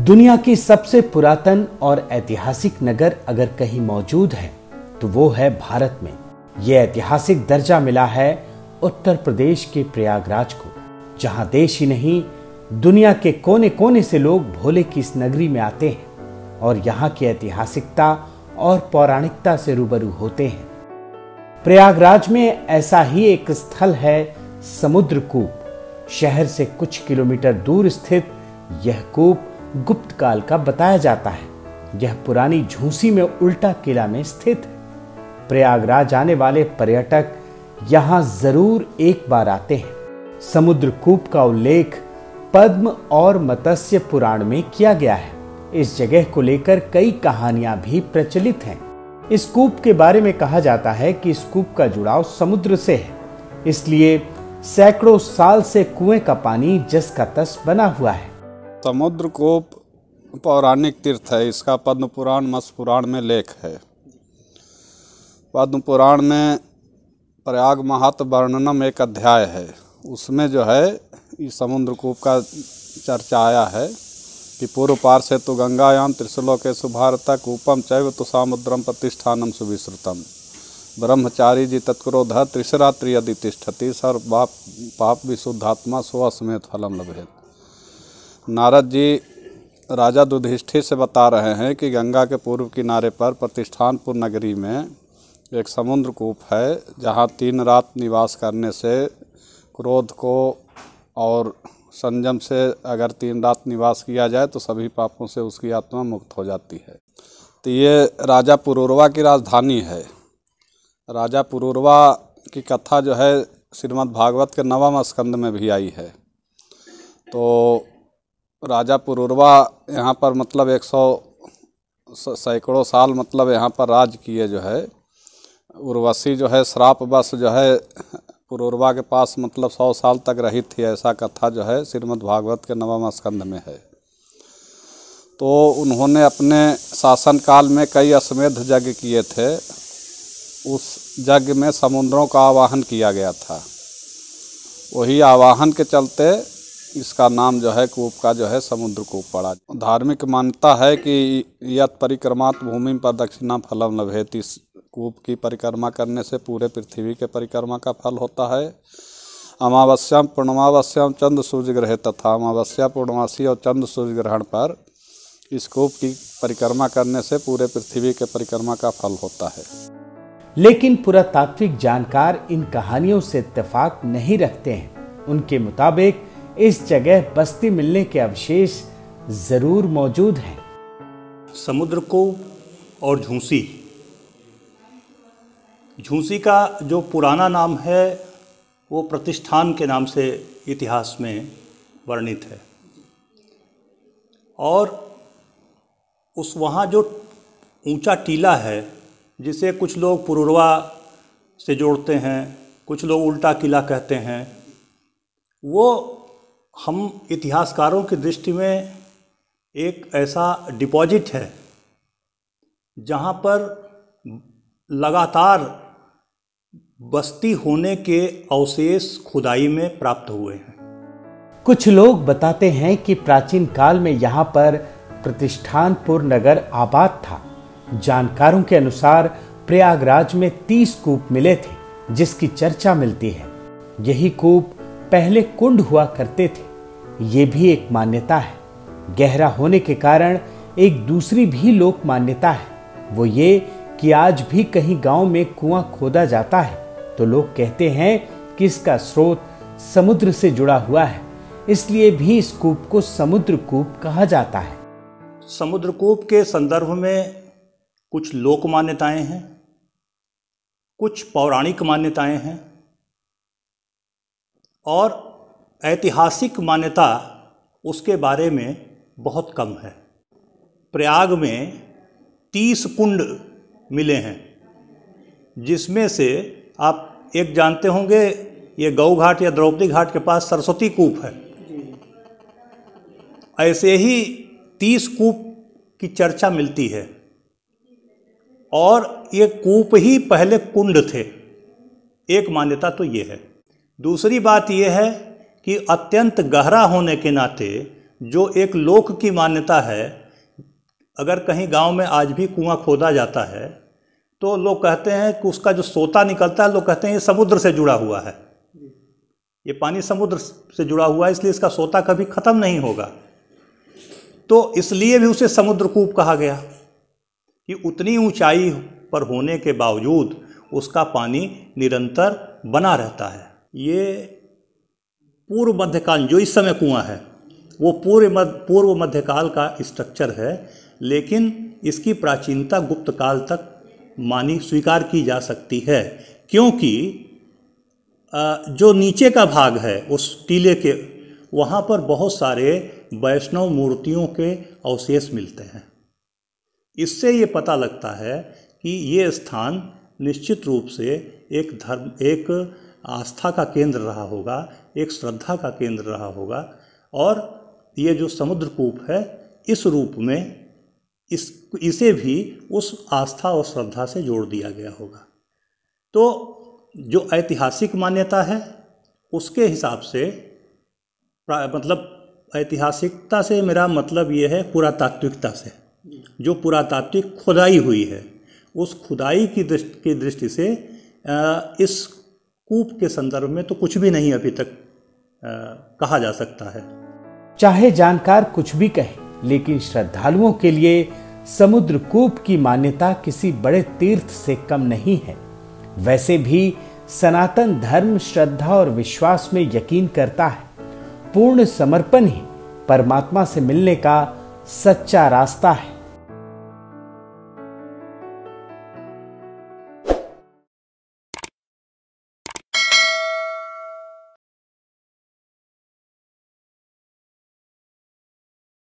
दुनिया की सबसे पुरातन और ऐतिहासिक नगर अगर कहीं मौजूद है तो वो है भारत में। यह ऐतिहासिक दर्जा मिला है उत्तर प्रदेश के प्रयागराज को, जहां देश ही नहीं दुनिया के कोने कोने से लोग भोले की इस नगरी में आते हैं और यहाँ की ऐतिहासिकता और पौराणिकता से रूबरू होते हैं। प्रयागराज में ऐसा ही एक स्थल है समुद्र कूप। शहर से कुछ किलोमीटर दूर स्थित यह कूप गुप्त काल का बताया जाता है। यह पुरानी झूसी में उल्टा किला में स्थित है। प्रयागराज आने वाले पर्यटक यहां जरूर एक बार आते हैं। समुद्र कूप का उल्लेख पद्म और मत्स्य पुराण में किया गया है। इस जगह को लेकर कई कहानियां भी प्रचलित हैं। इस कूप के बारे में कहा जाता है कि इस कूप का जुड़ाव समुद्र से है, इसलिए सैकड़ों साल से कुएं का पानी जस का तस बना हुआ है। समुद्र कूप पौराणिक तीर्थ है। इसका पद्म पुराण मत्स्य पुराण में लेख है। पद्म पुराण में प्रयाग महत वर्णनम एक अध्याय है। उसमें जो है इस समुद्र कूप का चर्चा आया है कि पूर्व पार से तो गंगायाम त्रिशलोकेषु भारत कूपम चैव तो सामुद्रम प्रतिष्ठानम सुविश्रुतम ब्रह्मचारी जी तत्क्रोध त्रिशरात्रि यदि तिष्ठति सर्व पाप विशुद्धात्मा स्वसमेत फलम लभेत। नारद जी राजा युधिष्ठिर से बता रहे हैं कि गंगा के पूर्व किनारे पर प्रतिष्ठानपुर नगरी में एक समुद्र कूप है, जहां 3 रात निवास करने से क्रोध को और संयम से अगर 3 रात निवास किया जाए तो सभी पापों से उसकी आत्मा मुक्त हो जाती है। तो ये राजा पुरूरवा की राजधानी है। राजा पुरूरवा की कथा जो है श्रीमद् भागवत के 9वें स्कंद में भी आई है। तो राजा पुरूरवा यहाँ पर मतलब 100 सैकड़ों साल मतलब यहाँ पर राज किए जो है। उर्वशी जो है श्रापवश जो है पुरूरवा के पास मतलब 100 साल तक रही थी, ऐसा कथा जो है श्रीमद् भागवत के 9वें स्कंद में है। तो उन्होंने अपने शासन काल में कई अश्वमेध यज्ञ किए थे। उस यज्ञ में समुद्रों का आवाहन किया गया था। वही आवाहन के चलते इसका नाम जो है कूप का जो है समुद्र कूप पड़ा। धार्मिक मान्यता है कि यत् परिक्रमात् भूमि पर दक्षिणा फलम लभेत। इस कूप की परिक्रमा करने से पूरे पृथ्वी के परिक्रमा का फल होता है। अमावस्याम पूर्णमावस्याम चंद्र सूर्य ग्रह तथा अमावस्या पूर्णमासी और चंद्र सूर्य ग्रहण पर इस कूप की परिक्रमा करने से पूरे पृथ्वी के परिक्रमा का फल होता है। लेकिन पुरातात्विक जानकार इन कहानियों से इत्तेफाक नहीं रखते हैं। उनके मुताबिक इस जगह बस्ती मिलने के अवशेष जरूर मौजूद हैं। समुद्र कूप और झूसी, झूसी का जो पुराना नाम है वो प्रतिष्ठान के नाम से इतिहास में वर्णित है। और उस वहाँ जो ऊंचा टीला है जिसे कुछ लोग पुरूरवा से जोड़ते हैं, कुछ लोग उल्टा किला कहते हैं, वो हम इतिहासकारों की दृष्टि में एक ऐसा डिपॉजिट है जहाँ पर लगातार बस्ती होने के अवशेष खुदाई में प्राप्त हुए हैं। कुछ लोग बताते हैं कि प्राचीन काल में यहाँ पर प्रतिष्ठानपुर नगर आबाद था। जानकारों के अनुसार प्रयागराज में 30 कूप मिले थे, जिसकी चर्चा मिलती है। यही कूप पहले कुंड हुआ करते थे। ये भी एक मान्यता है। गहरा होने के कारण एक दूसरी भी लोक मान्यता है, वो ये कि आज भी कहीं गांव में कुआं खोदा जाता है तो लोग कहते हैं कि इसका स्रोत समुद्र से जुड़ा हुआ है, इसलिए भी इस कूप को समुद्र कूप कहा जाता है। समुद्र कूप के संदर्भ में कुछ लोक मान्यताएं हैं, कुछ पौराणिक मान्यताएं हैं और ऐतिहासिक मान्यता उसके बारे में बहुत कम है। प्रयाग में 30 कुंड मिले हैं, जिसमें से आप एक जानते होंगे, ये गौ घाट या द्रौपदी घाट के पास सरस्वती कूप है। ऐसे ही 30 कूप की चर्चा मिलती है और ये कूप ही पहले कुंड थे। एक मान्यता तो ये है। दूसरी बात ये है कि अत्यंत गहरा होने के नाते जो एक लोक की मान्यता है, अगर कहीं गांव में आज भी कुआं खोदा जाता है तो लोग कहते हैं कि उसका जो सोता निकलता है, लोग कहते हैं ये समुद्र से जुड़ा हुआ है, ये पानी समुद्र से जुड़ा हुआ है, इसलिए इसका सोता कभी ख़त्म नहीं होगा। तो इसलिए भी उसे समुद्रकूप कहा गया कि उतनी ऊंचाई पर होने के बावजूद उसका पानी निरंतर बना रहता है। ये पूर्व मध्यकाल, जो इस समय कुआं है वो पूर्व मध्यकाल का स्ट्रक्चर है, लेकिन इसकी प्राचीनता गुप्त काल तक स्वीकार की जा सकती है, क्योंकि जो नीचे का भाग है उस टीले के, वहाँ पर बहुत सारे वैष्णव मूर्तियों के अवशेष मिलते हैं। इससे ये पता लगता है कि ये स्थान निश्चित रूप से एक आस्था का केंद्र रहा होगा, एक श्रद्धा का केंद्र रहा होगा, और ये जो समुद्रकूप है इस रूप में इसे भी उस आस्था और श्रद्धा से जोड़ दिया गया होगा। तो जो ऐतिहासिक मान्यता है उसके हिसाब से, मतलब ऐतिहासिकता से मेरा मतलब ये है पुरातात्विकता से, जो पुरातात्विक खुदाई हुई है उस खुदाई की दृष्टि से इस कूप के संदर्भ में तो कुछ भी नहीं अभी तक कहा जा सकता है। चाहे जानकार कुछ भी कहे, लेकिन श्रद्धालुओं के लिए समुद्रकूप की मान्यता किसी बड़े तीर्थ से कम नहीं है। वैसे भी सनातन धर्म श्रद्धा और विश्वास में यकीन करता है। पूर्ण समर्पण ही परमात्मा से मिलने का सच्चा रास्ता है।